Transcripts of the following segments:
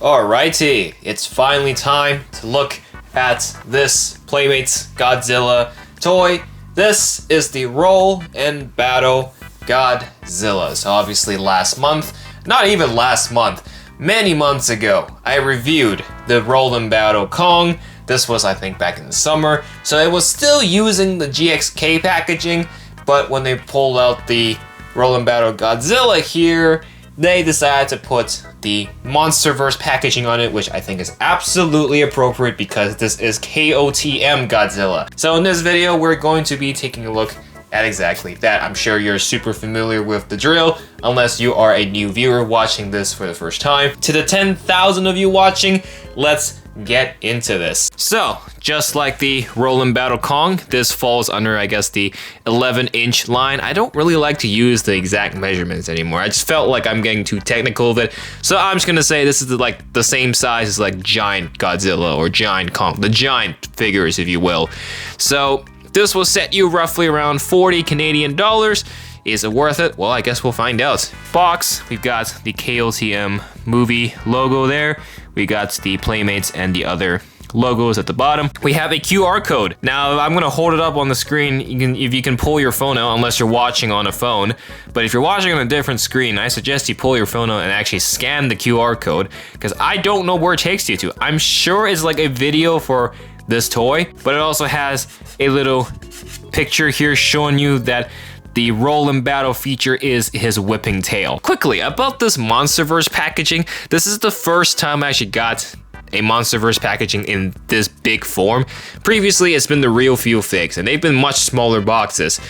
Alrighty, it's finally time to look at this Playmates Godzilla toy. This is the Roll N Battle Godzilla. So obviously last month, not even last month, many months ago, I reviewed the Roll N Battle Kong. This was, I think, back in the summer. So it was still using the GXK packaging, but when they pulled out the Roll N Battle Godzilla here, they decided to put the Monsterverse packaging on it, which I think is absolutely appropriate because this is KOTM Godzilla. So in this video, we're going to be taking a look at exactly that. I'm sure you're super familiar with the drill, unless you are a new viewer watching this for the first time. To the 10,000 of you watching, let's get into this. So, just like the Roll N Battle Kong, this falls under, I guess, the 11-inch line. I don't really like to use the exact measurements anymore. I just felt like I'm getting too technical with it. So I'm just gonna say this is like the same size as like Giant Godzilla or Giant Kong, the giant figures, if you will. So this will set you roughly around 40 Canadian dollars. Is it worth it? Well, I guess we'll find out. Box, we've got the KOTM movie logo there. We got the Playmates and the other logos at the bottom. We have a QR code. Now, I'm gonna hold it up on the screen. If you can pull your phone out, unless you're watching on a phone. But if you're watching on a different screen, I suggest you pull your phone out and actually scan the QR code, because I don't know where it takes you to. I'm sure it's like a video for this toy, but it also has a little picture here showing you that the Roll N Battle feature is his whipping tail. Quickly, about this Monsterverse packaging, this is the first time I actually got a Monsterverse packaging in this big form. Previously, it's been the Real Few Figs, and they've been much smaller boxes.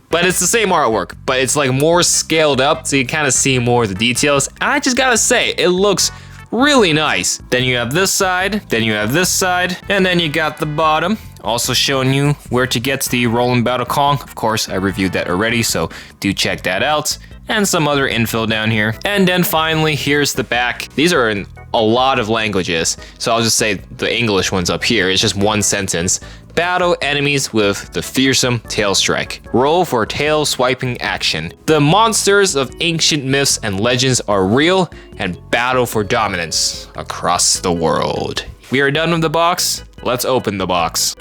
But it's the same artwork, but it's like more scaled up, so you kind of see more of the details. And I just gotta say, it looks really nice. Then you have this side, then you have this side, and then you got the bottom. Also showing you where to get the Roll N Battle Kong. Of course, I reviewed that already, so do check that out. And some other info down here. And then finally, here's the back. These are in a lot of languages, so I'll just say the English one's up here. It's just one sentence. Battle enemies with the fearsome tail strike. Roll for tail swiping action. The monsters of ancient myths and legends are real and battle for dominance across the world. We are done with the box. Let's open the box.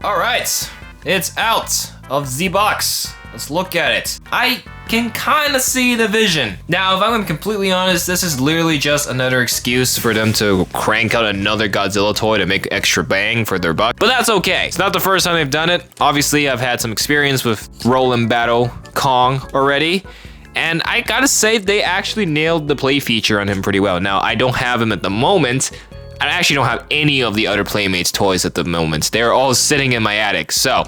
Alright, it's out of the box. Let's look at it. I can kind of see the vision. Now, if I'm completely honest, this is literally just another excuse for them to crank out another Godzilla toy to make extra bang for their buck. But that's okay. It's not the first time they've done it. Obviously, I've had some experience with Roll N Battle Kong already. And I gotta say, they actually nailed the play feature on him pretty well. Now, I don't have him at the moment. I actually don't have any of the other Playmates toys at the moment. They're all sitting in my attic. So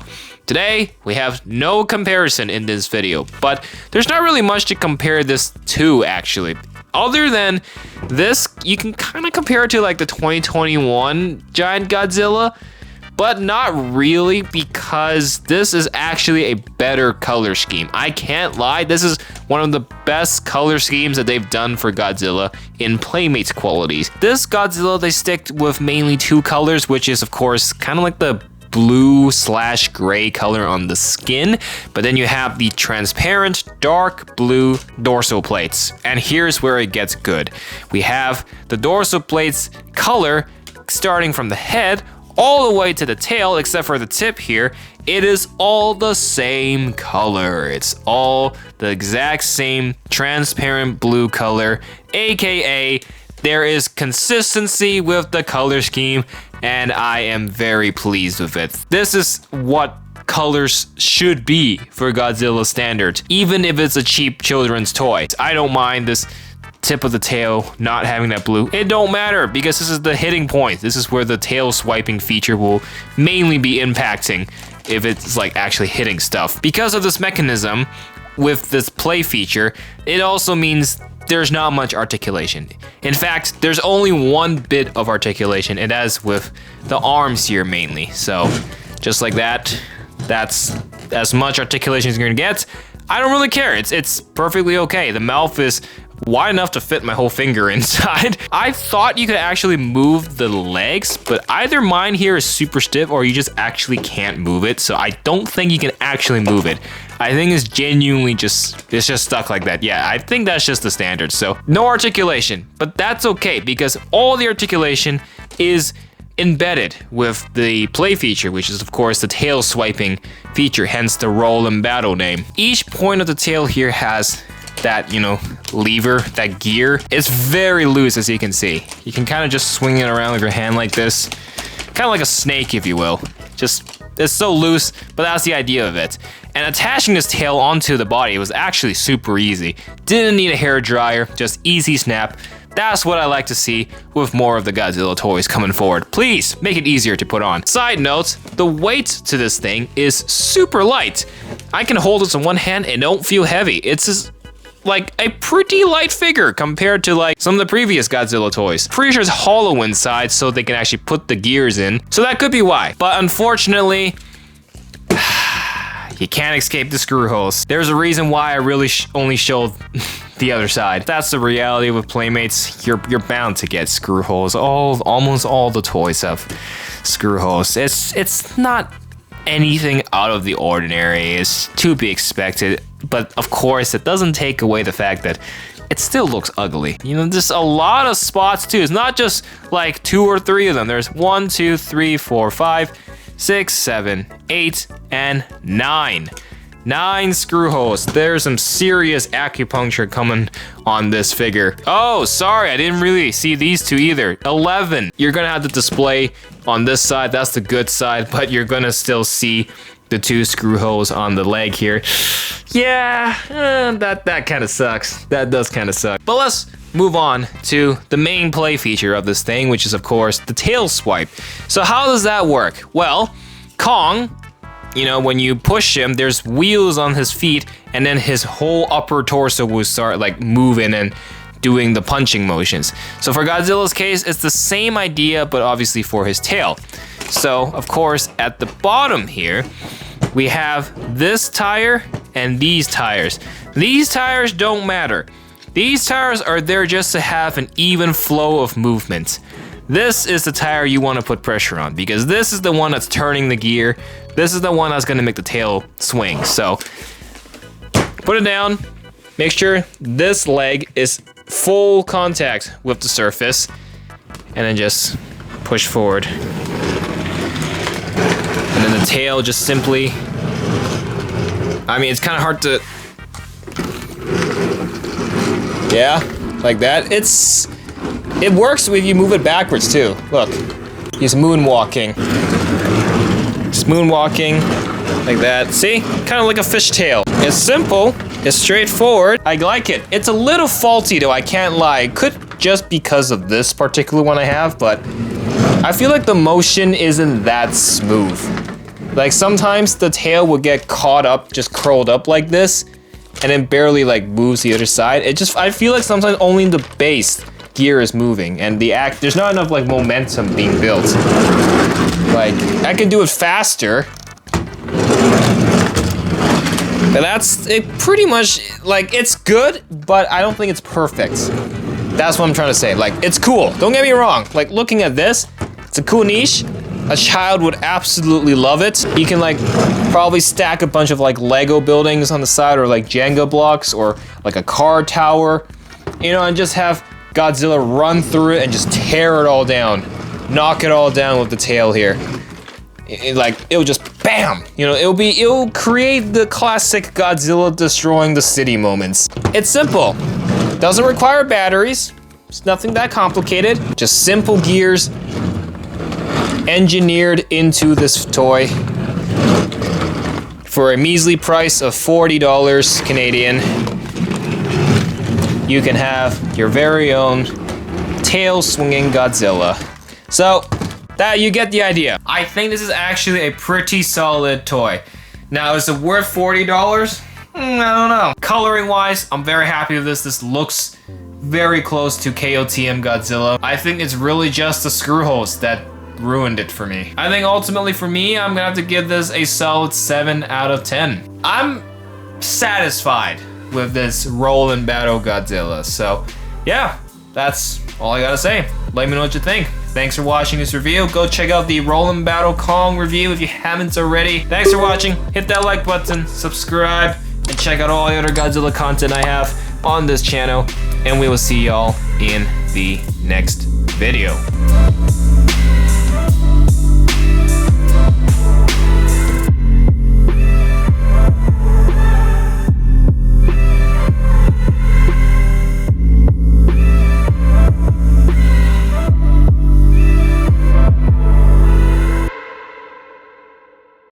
today we have no comparison in this video, but there's not really much to compare this to actually. Other than this, you can kind of compare it to like the 2021 Giant Godzilla, but not really, because this is actually a better color scheme. I can't lie, this is one of the best color schemes that they've done for Godzilla in Playmates qualities. This Godzilla, they stick with mainly two colors, which is of course kind of like the blue/gray color on the skin, but then you have the transparent dark blue dorsal plates. And here's where it gets good. We have the dorsal plates color starting from the head all the way to the tail, except for the tip here, it is all the same color. It's all the exact same transparent blue color, aka there is consistency with the color scheme, and I am very pleased with it. This is what colors should be for Godzilla standard, even if it's a cheap children's toy. I don't mind this tip of the tail not having that blue. It don't matter, because this is the hitting point. This is where the tail swiping feature will mainly be impacting if it's like actually hitting stuff. Because of this mechanism with this play feature, it also means there's not much articulation. In fact, there's only one bit of articulation, and that's with the arms here mainly. So just like that, that's as much articulation as you're gonna get. I don't really care. It's perfectly okay. The mouth is wide enough to fit my whole finger inside. I thought you could actually move the legs, but either mine here is super stiff or you just actually can't move it. So I don't think you can actually move it. I think it's genuinely it's just stuck like that. Yeah, I think that's just the standard. So no articulation, but that's okay because all the articulation is embedded with the play feature, which is of course the tail swiping feature, hence the Roll N Battle name. Each point of the tail here has that, you know, lever, that gear. It's very loose, as you can see. You can kind of just swing it around with your hand like this, kind of like a snake, if you will. Just, it's so loose, but that's the idea of it. And attaching this tail onto the body was actually super easy. Didn't need a hair dryer, just easy snap. That's what I like to see with more of the Godzilla toys coming forward. Please make it easier to put on. Side note, the weight to this thing is super light. I can hold this in one hand and don't feel heavy. It's just like a pretty light figure compared to like some of the previous Godzilla toys. Pretty sure it's hollow inside so they can actually put the gears in. So that could be why. But unfortunately, you can't escape the screw holes. There's a reason why I really only showed the other side. That's the reality with Playmates. You're bound to get screw holes. Almost all the toys have screw holes. It's not anything out of the ordinary. It's to be expected. But of course, it doesn't take away the fact that it still looks ugly. You know, there's a lot of spots too. It's not just like 2 or 3 of them. There's 1, 2, 3, 4, 5, 6, 7, 8, and 9. 9 screw holes. There's some serious acupuncture coming on this figure. Oh, sorry, I didn't really see these 2 either. 11. You're gonna have the display on this side. That's the good side, but you're gonna still see the 2 screw holes on the leg here. Yeah, that kind of sucks. That does kind of suck. But let's move on to the main play feature of this thing, which is of course the tail swipe. So how does that work? Well, Kong, you know, when you push him, there's wheels on his feet, and then his whole upper torso will start like moving and doing the punching motions. So for Godzilla's case, it's the same idea, but obviously for his tail. So of course, at the bottom here, we have this tire and these tires. These tires don't matter. These tires are there just to have an even flow of movement. This is the tire you want to put pressure on because this is the one that's turning the gear. This is the one that's going to make the tail swing. So put it down. Make sure this leg is full contact with the surface, and then just push forward. And then the tail just simply, I mean, it's kind of hard to, yeah, like that. It works if you move it backwards too. Look, he's moonwalking. Just moonwalking like that. See, kind of like a fishtail. It's simple, it's straightforward. I like it. It's a little faulty though, I can't lie. Could just because of this particular one I have, but I feel like the motion isn't that smooth. Like sometimes the tail will get caught up, just curled up like this, and then barely like moves the other side. I feel like sometimes only the base gear is moving, and there's not enough like momentum being built. Like I can do it faster. And that's it. Pretty much like it's good, but I don't think it's perfect. That's what I'm trying to say. Like it's cool. Don't get me wrong. Like looking at this, it's a cool niche. A child would absolutely love it. You can like probably stack a bunch of like Lego buildings on the side, or like Jenga blocks, or like a car tower, you know, and just have Godzilla run through it and just tear it all down. knock it all down with the tail here. It'll just bam! You know, it'll create the classic Godzilla destroying the city moments. It's simple. Doesn't require batteries. It's nothing that complicated. Just simple gears engineered into this toy for a measly price of $40 Canadian. You can have your very own tail-swinging Godzilla. So, that you get the idea. I think this is actually a pretty solid toy. Now, is it worth $40? I don't know. Coloring wise, I'm very happy with this. This looks very close to KOTM Godzilla. I think it's really just the screw holes that ruined it for me. I think ultimately for me, I'm gonna have to give this a solid 7 out of 10. I'm satisfied with this Roll N Battle Godzilla. So yeah, that's all I gotta say. Let me know what you think. Thanks for watching this review. Go check out the Roll N Battle Kong review if you haven't already. Thanks for watching. Hit that like button, subscribe, and check out all the other Godzilla content I have on this channel. And we will see y'all in the next video.